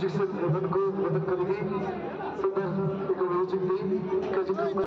जिससे भवन को मदद करेगी सुंदर एक म्यूजिक दी कार्यक्रम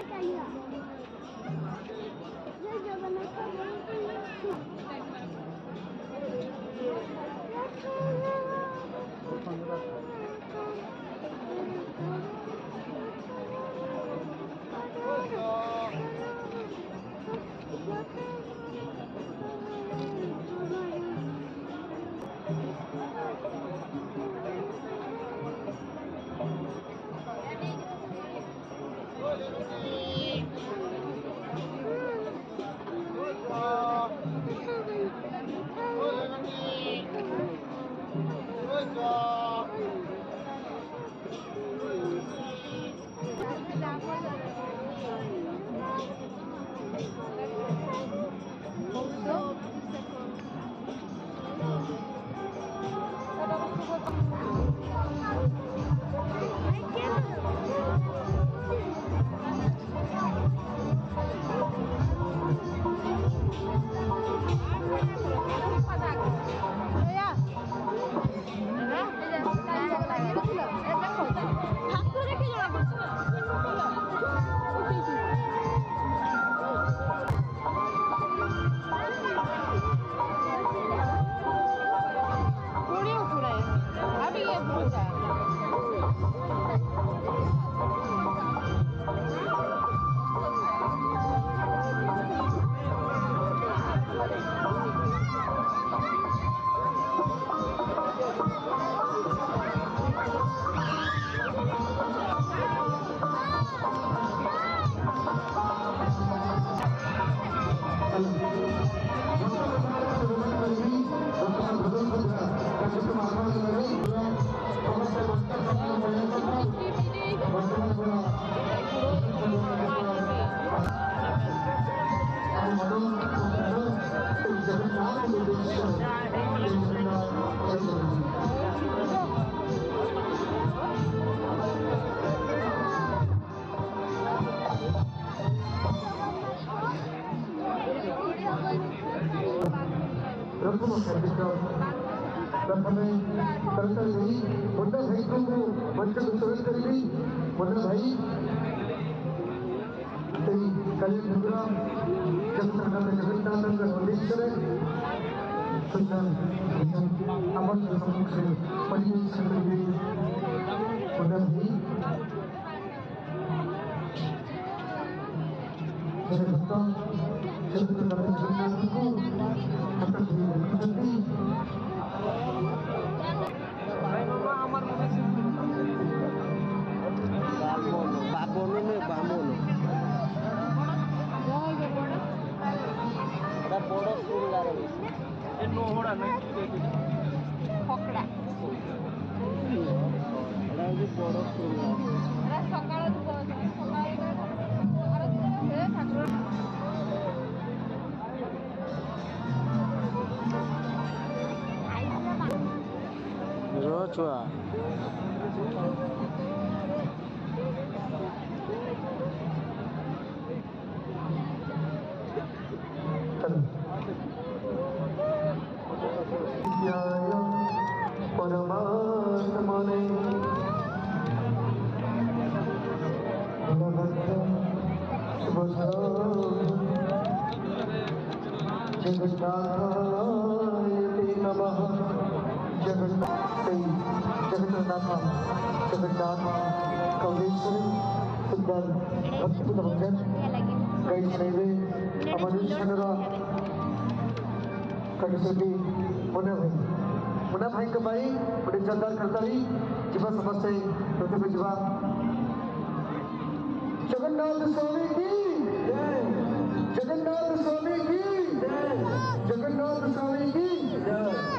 प्रथम कार्यक्रम प्रथमे तरतर नहीं मुन्ना भाई को मंच को स्वागत करेंगे। मुन्ना भाई कल प्रोग्राम जगन्नाथ नंदीश्वर सुंदर अमन सम्मुख से परिवेश करेंगे। मुन्ना भाई मेरे भक्तों जगन्नाथ को Rochua परमात्मने जगन्नाथाय नमः। जगन्नाथ कौलेश्वर सुंदर अद्भुत भजन गाइछे अमरीश्वर कटसटी मुन्ना भाई के भाई गोटे जोरदार करताली जीवा समस्ते प्रथम जीवा जगन्नाथ स्वामी की जय, जगन्नाथ स्वामी की जय, जगन्नाथ स्वामी की जय।